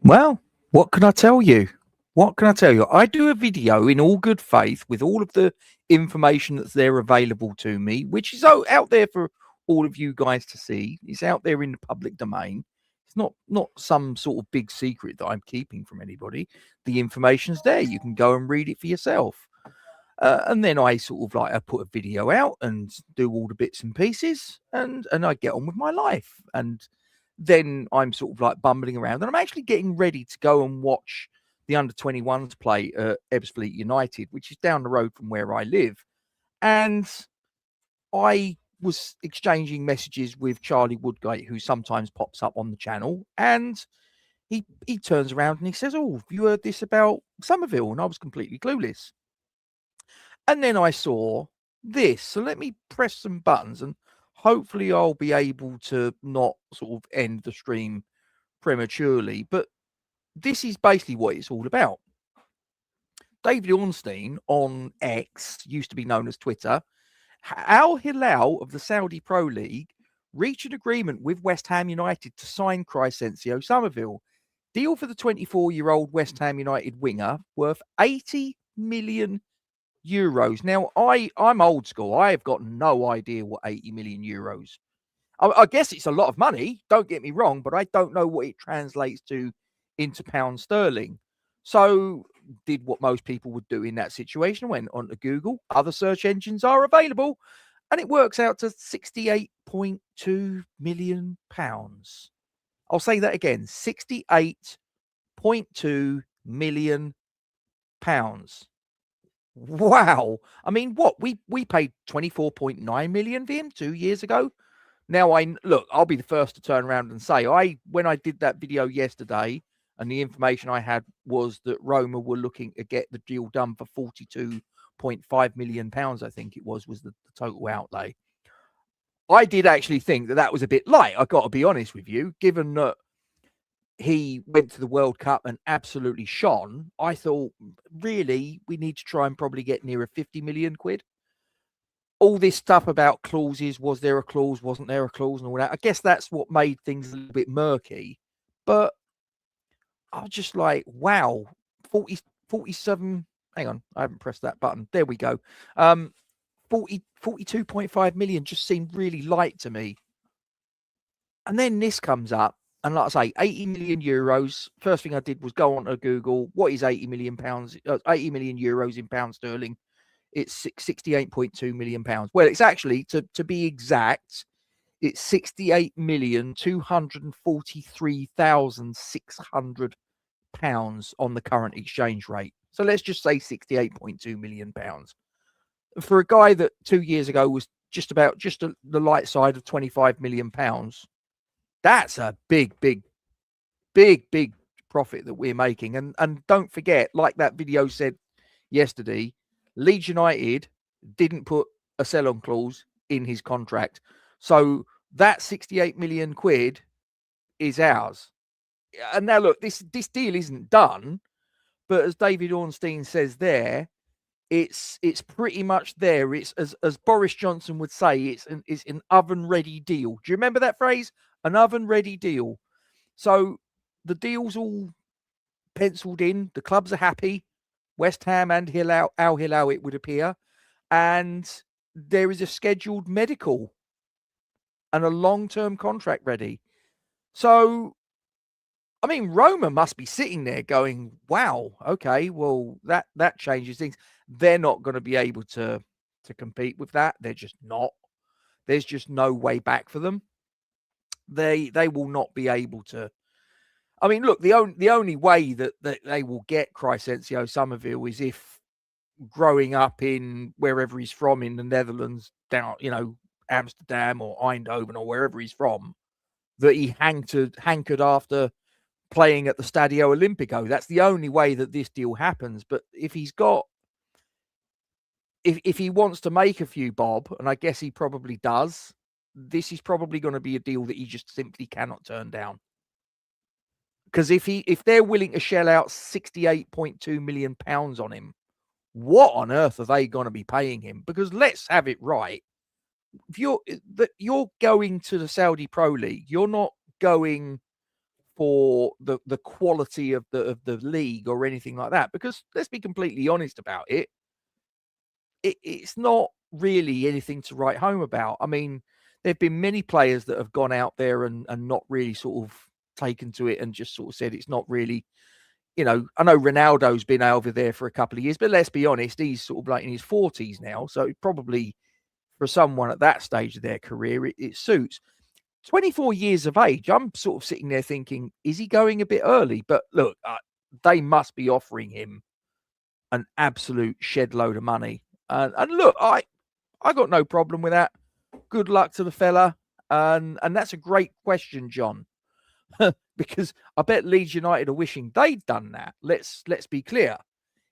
Well, what can I tell you? What can I tell you? I do a video in all good faith with all of the information that's there available to me, which is out there for all of you guys to see. It's out there in the public domain. It's not some sort of big secret that I'm keeping from anybody. The information's there. You can go and read it for yourself. And then I sort of I put a video out and do all the bits and pieces, and I get on with my life. And then I'm sort of bumbling around, and I'm actually getting ready to go and watch the under-21s play at Ebbsfleet United, which is down the road from where I live. And I was exchanging messages with Charlie Woodgate, who sometimes pops up on the channel, and he turns around and he says, "Oh, have you heard this about Summerville?" And I was completely clueless. And then I saw this. So let me press some buttons, and hopefully I'll be able to not sort of end the stream prematurely. But this is basically what it's all about. David Ornstein on X, used to be known as Twitter, Al Hilal of the Saudi Pro League reached an agreement with West Ham United to sign Crysencio Summerville. Deal for the 24-year-old West Ham United winger worth 80 million euros. Now, I'm old school. I have got no idea what 80 million euros. I guess it's a lot of money. Don't get me wrong, but I don't know what it translates to into pound sterling. So did what most people would do in that situation, went onto Google. Other search engines are available, and it works out to 68.2 million pounds. I'll say that again, 68.2 million pounds. Wow. I mean, what? We paid 24.9 million for him 2 years ago. Now, I'll be the first to turn around and say, when I did that video yesterday, and the information I had was that Roma were looking to get the deal done for 42.5 million pounds, I think it was the total outlay. I did actually think that was a bit light. I got to be honest with you, given that he went to the World Cup and absolutely shone. I thought, really, we need to try and probably get nearer 50 million quid. All this stuff about clauses, was there a clause, wasn't there a clause, and all that. I guess that's what made things a little bit murky. But I was just like, wow, 47. Hang on, I haven't pressed that button. There we go. 42.5 million just seemed really light to me. And then this comes up. And like I say, 80 million euros. First thing I did was go on to Google. What is 80 million pounds? 80 million euros in pound sterling. It's 68.2 million pounds. Well, it's actually, to be exact, it's 68,243,600 pounds on the current exchange rate. So let's just say 68.2 million pounds. For a guy that 2 years ago was just the light side of 25 million pounds, that's a big profit that we're making. And don't forget, like that video said yesterday, Leeds United didn't put a sell-on clause in his contract. So that 68 million quid is ours. And now look, this deal isn't done, but as David Ornstein says there, it's pretty much there. It's as Boris Johnson would say, it's an oven-ready deal. Do you remember that phrase? An oven-ready deal. So the deal's all penciled in. The clubs are happy. West Ham and Al Hilal, it would appear. And there is a scheduled medical and a long-term contract ready. So, I mean, Roma must be sitting there going, wow, okay, well, that changes things. They're not going to be able to compete with that. They're just not. There's just no way back for them. They will not be able to. I mean, look, the only way that they will get Crysencio Summerville is if, growing up in wherever he's from in the Netherlands, down, Amsterdam or Eindhoven or wherever he's from, that he hankered after playing at the Stadio Olimpico. That's the only way that this deal happens. But if he wants to make a few bob, and I guess he probably does, this is probably going to be a deal that he just simply cannot turn down. Because if they're willing to shell out 68.2 million pounds on him, what on earth are they going to be paying him? Because let's have it right. If you're going to the Saudi Pro League, you're not going for the quality of the league or anything like that. Because let's be completely honest about it, it's not really anything to write home about. I mean, there have been many players that have gone out there and not really sort of taken to it and just sort of said it's not really, I know Ronaldo's been over there for a couple of years, but let's be honest, he's sort of like in his 40s now. So probably for someone at that stage of their career, it suits. 24 years of age, I'm sort of sitting there thinking, is he going a bit early? But look, they must be offering him an absolute shed load of money. And look, I got no problem with that. Good luck to the fella. And that's a great question, John, because I bet Leeds United are wishing they'd done that. Let's be clear.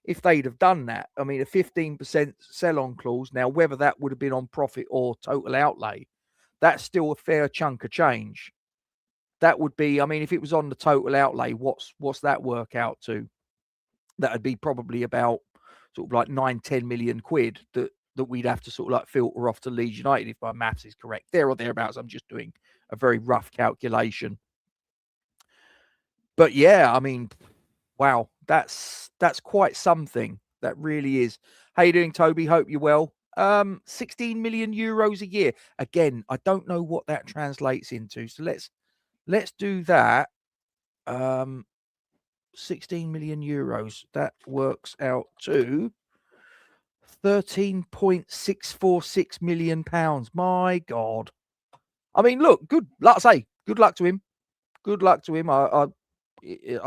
If they'd have done that, I mean, a 15% sell-on clause. Now, whether that would have been on profit or total outlay, that's still a fair chunk of change. That would be, I mean, if it was on the total outlay, what's that work out to? That would be probably about sort of like 9-10 million quid that we'd have to sort of like filter off to Leeds United, if my maths is correct. There or thereabouts. I'm just doing a very rough calculation. But yeah, I mean, wow, that's quite something. That really is. How you doing, Toby? Hope you're well. 16 million euros a year. Again, I don't know what that translates into. So let's do that. 16 million euros. That works out to 13.646 million pounds. My God. I mean, look, like I say, good luck to him. Good luck to him. I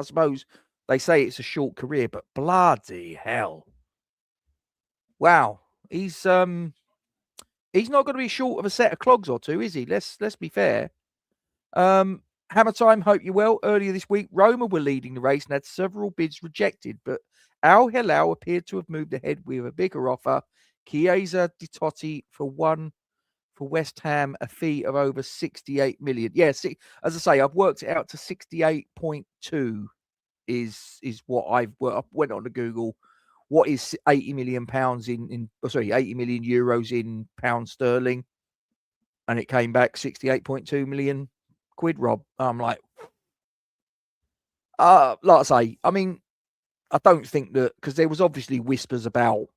suppose they say it's a short career, but bloody hell. Wow. He's not going to be short of a set of clogs or two, is he? Let's be fair. Hammer Time, hope you're well. Earlier this week, Roma were leading the race and had several bids rejected, but Al Hilal appeared to have moved ahead with a bigger offer. Chiesa di Totti for West Ham, a fee of over 68 million. Yeah, see, as I say, I've worked it out to 68.2 is what I've went on to Google. What is 80 million pounds 80 million euros in pounds sterling? And it came back 68.2 million quid, Rob. I'm like I say, I mean, I don't think that, because there was obviously whispers about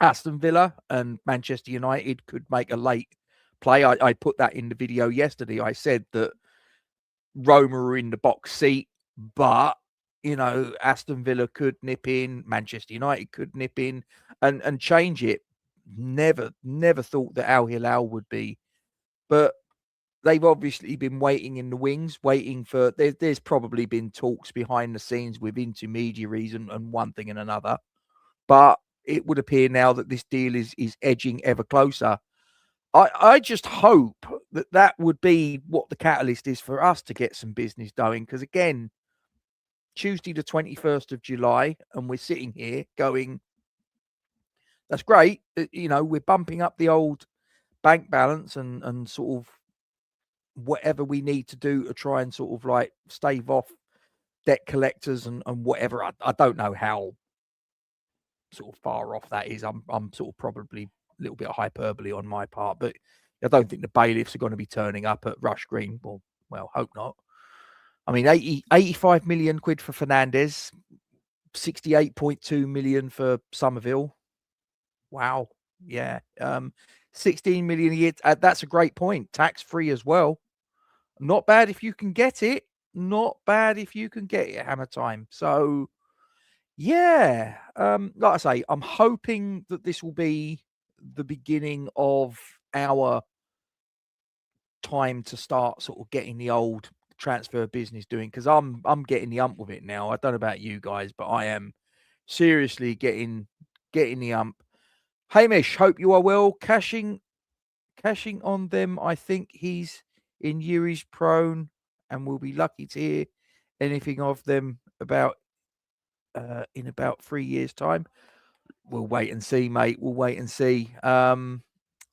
Aston Villa and Manchester United could make a late play. I put that in the video yesterday. I said that Roma are in the box seat, but Aston Villa could nip in, Manchester United could nip in and change it. Never thought that Al Hilal would be, but they've obviously been waiting in the wings, waiting for. There's probably been talks behind the scenes with intermediaries and one thing and another, but it would appear now that this deal is edging ever closer. I just hope that would be what the catalyst is for us to get some business going. Because again, Tuesday the 21st of July, and we're sitting here going, that's great. We're bumping up the old bank balance and sort of whatever we need to do to try and sort of like stave off debt collectors and whatever. I don't know how sort of far off that is. I'm sort of probably a little bit of hyperbole on my part, but I don't think the bailiffs are going to be turning up at Rush Green. Well, hope not. I mean, 85 million quid for Fernandes, 68.2 million for Summerville. Wow. Yeah. 16 million a year. That's a great point. Tax free as well. Not bad if you can get it. Not bad if you can get it, Hammer Time. So, yeah. Like I say, I'm hoping that this will be the beginning of our time to start sort of getting the old transfer business doing, because I'm getting the ump with it now. I don't know about you guys, but I am seriously getting the ump. Hamish, hope you are well. Cashing on them. I think he's in Yuri's prone and we'll be lucky to hear anything of them in about 3 years' time. We'll wait and see, mate. We'll wait and see.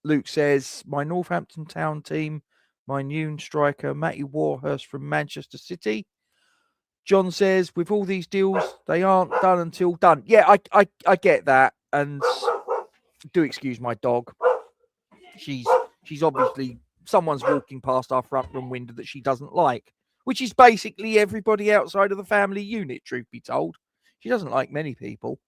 Luke says, my Northampton Town team, my new striker, Matty Warhurst from Manchester City. John says, with all these deals, they aren't done until done. Yeah, I get that. And do excuse my dog. She's obviously, someone's walking past our front room window that she doesn't like. which is basically everybody outside of the family unit, truth be told. She doesn't like many people.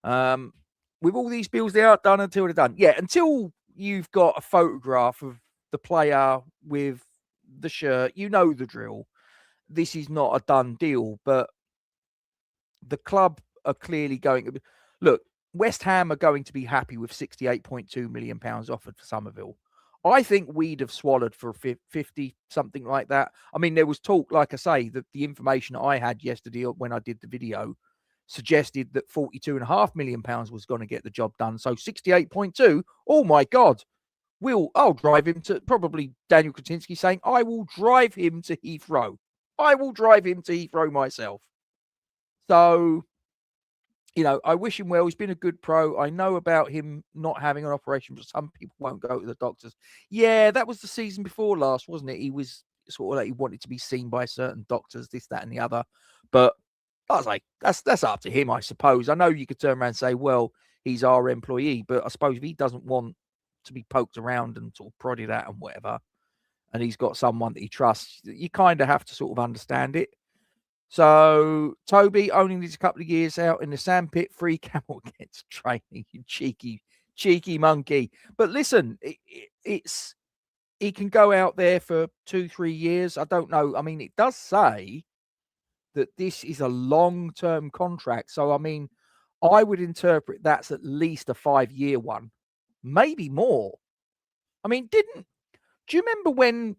With all these bills, they aren't done until they're done. Yeah, until you've got a photograph of the player with the shirt, you know the drill. This is not a done deal, but the club are clearly going. Look, West Ham are going to be happy with £68.2 million offered for Summerville. I think we'd have swallowed for 50, something like that. I mean, there was talk, like I say, that the information I had yesterday when I did the video suggested that £42.5 million was going to get the job done. So 68.2, oh my God. I'll drive him to, probably Daniel Kretinsky saying, I will drive him to Heathrow. I will drive him to Heathrow myself. So, you know, I wish him well. He's been a good pro. I know about him not having an operation, but some people won't go to the doctors. Yeah, that was the season before last, wasn't it? He was sort of like he wanted to be seen by certain doctors, this, that, and the other. But I was like, that's up to him, I suppose. I know you could turn around and say, well, he's our employee, but I suppose if he doesn't want to be poked around and sort of prodded at and whatever, and he's got someone that he trusts, you kind of have to sort of understand it. So Toby only needs a couple of years out in the sandpit, free camel gets training, you cheeky monkey. But listen, it's he can go out there for 2-3 years. I don't know. I mean, it does say that this is a long-term contract. So I mean, I would interpret that's at least a 5-year one, maybe more. I mean, do you remember when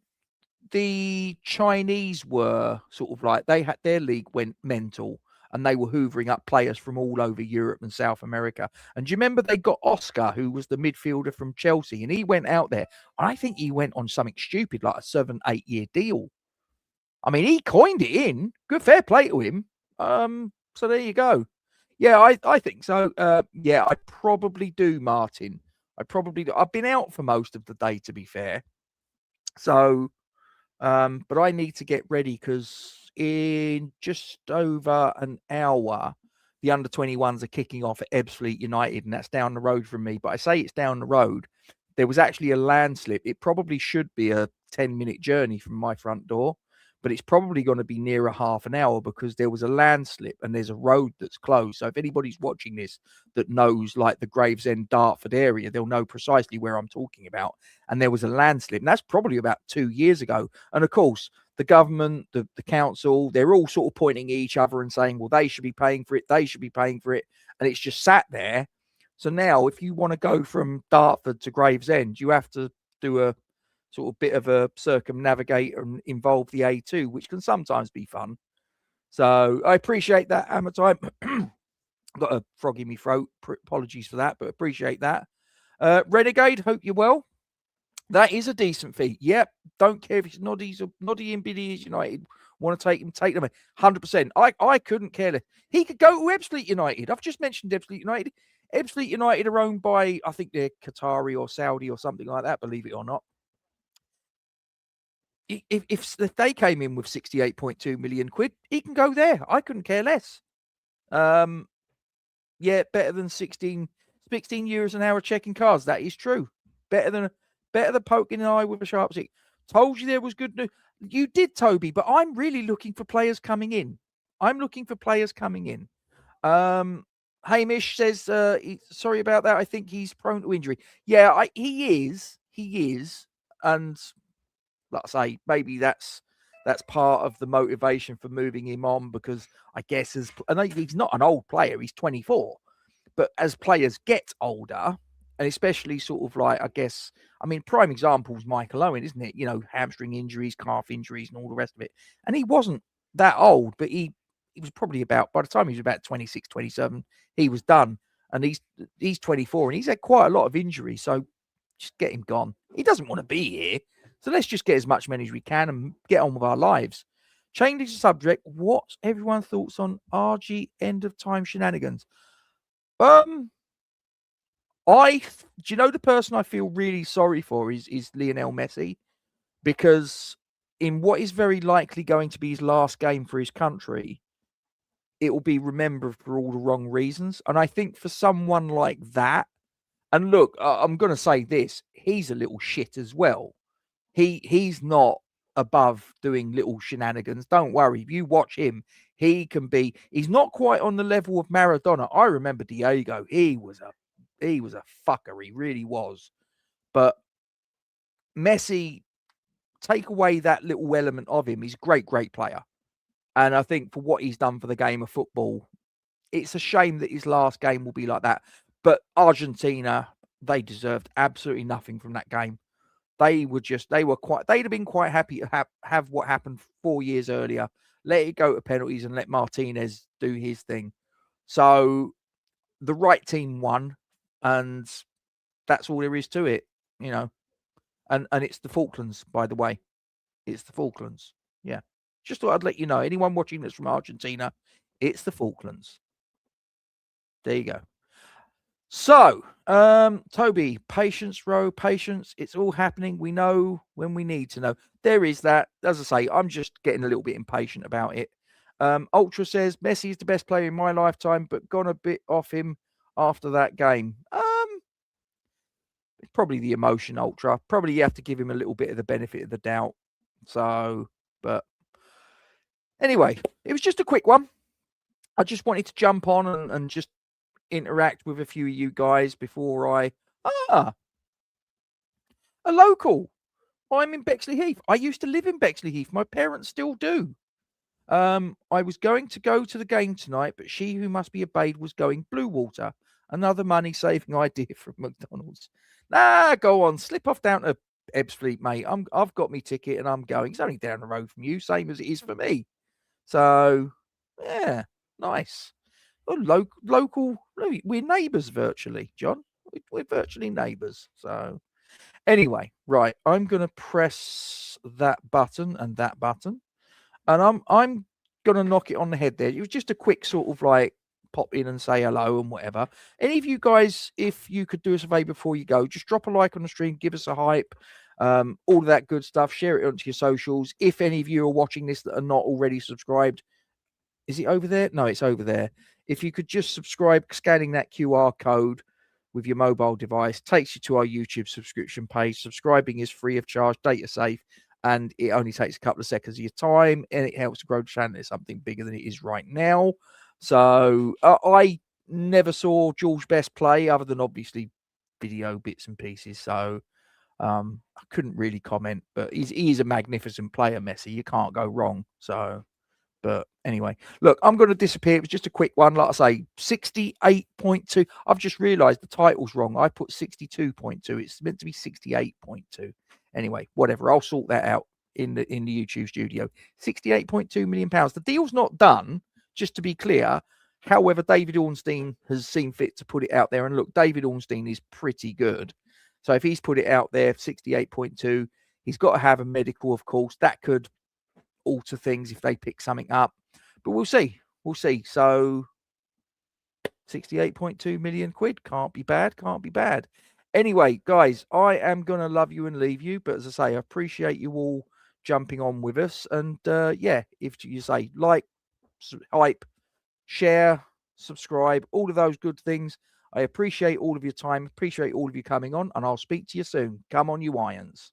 the Chinese were sort of like, they had their league went mental and they were hoovering up players from all over Europe and South America? And do you remember they got Oscar, who was the midfielder from Chelsea, and he went out there. I think he went on something stupid like a 7-8 year deal. I mean, he coined it in. Good, fair play to him. So there you go. Yeah, I think so. Yeah, I probably do, Martin. I probably do. I've been out for most of the day, to be fair. So, but I need to get ready because in just over an hour, the under-21s are kicking off at Ebbsfleet United, and that's down the road from me. But I say it's down the road. There was actually a landslip. It probably should be a 10-minute journey from my front door, but it's probably going to be near a half an hour because there was a landslip and there's a road that's closed. So if anybody's watching this that knows like the Gravesend, Dartford area, they'll know precisely where I'm talking about. And there was a landslip, and that's probably about 2 years ago. And of course, the government, the council, they're all sort of pointing at each other and saying, well, they should be paying for it. They should be paying for it. And it's just sat there. So now if you want to go from Dartford to Gravesend, you have to do a sort of bit of a circumnavigate and involve the A2, which can sometimes be fun. So I appreciate that, Hammer Time. Got a frog in my throat. Apologies for that, but appreciate that. Renegade, hope you're well. That is a decent fee. Yep. Don't care if it's Noddy's or Noddy and Biddy's United. Want to take them 100%. I couldn't care less. He could go to Ebbsfleet United. I've just mentioned Ebbsfleet United. Ebbsfleet United are owned by, I think they're Qatari or Saudi or something like that, believe it or not. If they came in with 68.2 million quid, he can go there. I couldn't care less. Yeah, better than 16 euros an hour checking cars. That is true. Better than poking an eye with a sharp stick. Told you there was good news. You did, Toby, but I'm really looking for players coming in. Hamish says, sorry about that. I think he's prone to injury. Yeah, he is. And like I say, maybe that's part of the motivation for moving him on, because I guess I know he's not an old player, he's 24, but as players get older, and especially sort of like, I guess, I mean, prime example is Michael Owen, isn't it? You know, hamstring injuries, calf injuries, and all the rest of it. And he wasn't that old, but he was probably about, by the time he was about 26, 27, he was done. And he's 24, and he's had quite a lot of injuries. So just get him gone. He doesn't want to be here. So let's just get as much money as we can and get on with our lives. Changing the subject, what's everyone's thoughts on RG end of time shenanigans? Do you know the person I feel really sorry for is Lionel Messi, because in what is very likely going to be his last game for his country, it will be remembered for all the wrong reasons. And I think for someone like that, and look, I'm going to say this, he's a little shit as well. He's not above doing little shenanigans. Don't worry. If you watch him, he's not quite on the level of Maradona. I remember Diego. He was a fucker. He really was. But Messi, take away that little element of him. He's a great, great player. And I think for what he's done for the game of football, it's a shame that his last game will be like that. But Argentina, they deserved absolutely nothing from that game. They'd have been quite happy to have what happened 4 years earlier, let it go to penalties and let Martinez do his thing. So the right team won, and that's all there is to it, you know. And it's the Falklands, by the way. It's the Falklands. Yeah. Just thought I'd let you know. Anyone watching that's from Argentina, it's the Falklands. There you go. So, Toby, patience, Ro, patience. It's all happening. We know when we need to know. There is that. As I say, I'm just getting a little bit impatient about it. Ultra says Messi is the best player in my lifetime, but gone a bit off him after that game. It's probably the emotion, Ultra. Probably you have to give him a little bit of the benefit of the doubt. So, but anyway, it was just a quick one. I just wanted to jump on and just interact with a few of you guys before I a local. I'm in Bexley Heath. I used to live in Bexley Heath. My parents still do. I was going to go to the game tonight, but she who must be obeyed was going Blue Water. Another money-saving idea from McDonald's. Nah, go on, slip off down to Ebbsfleet, mate. I've got me ticket and I'm going. It's only down the road from you, same as it is for me. So yeah, nice. Well, local. We're neighbours virtually, John. We're virtually neighbours. So anyway, right. I'm going to press that button and that button, and I'm going to knock it on the head there. It was just a quick sort of like pop in and say hello and whatever. Any of you guys, if you could do us a favour before you go, just drop a like on the stream, give us a hype, all of that good stuff. Share it onto your socials. If any of you are watching this that are not already subscribed, is it over there? No, it's over there. If you could just subscribe, scanning that QR code with your mobile device, takes you to our YouTube subscription page. Subscribing is free of charge, data safe, and it only takes a couple of seconds of your time, and it helps to grow the channel. It's something bigger than it is right now. So I never saw George Best play other than obviously video bits and pieces. So I couldn't really comment, but he's a magnificent player, Messi. You can't go wrong. So. But anyway, look, I'm going to disappear. It was just a quick one. Like I say, 68.2. I've just realised the title's wrong. I put 62.2. It's meant to be 68.2. Anyway, whatever. I'll sort that out in the YouTube studio. 68.2 million pounds. The deal's not done, just to be clear. However, David Ornstein has seen fit to put it out there. And look, David Ornstein is pretty good. So if he's put it out there, 68.2, he's got to have a medical, of course. That could alter things if they pick something up, but we'll see. So 68.2 million quid, can't be bad. Anyway, guys, I am gonna love you and leave you, but as I say, I appreciate you all jumping on with us. And yeah, if you say like, hype, share, subscribe, all of those good things, I appreciate all of your time, appreciate all of you coming on, and I'll speak to you soon. Come on, you irons.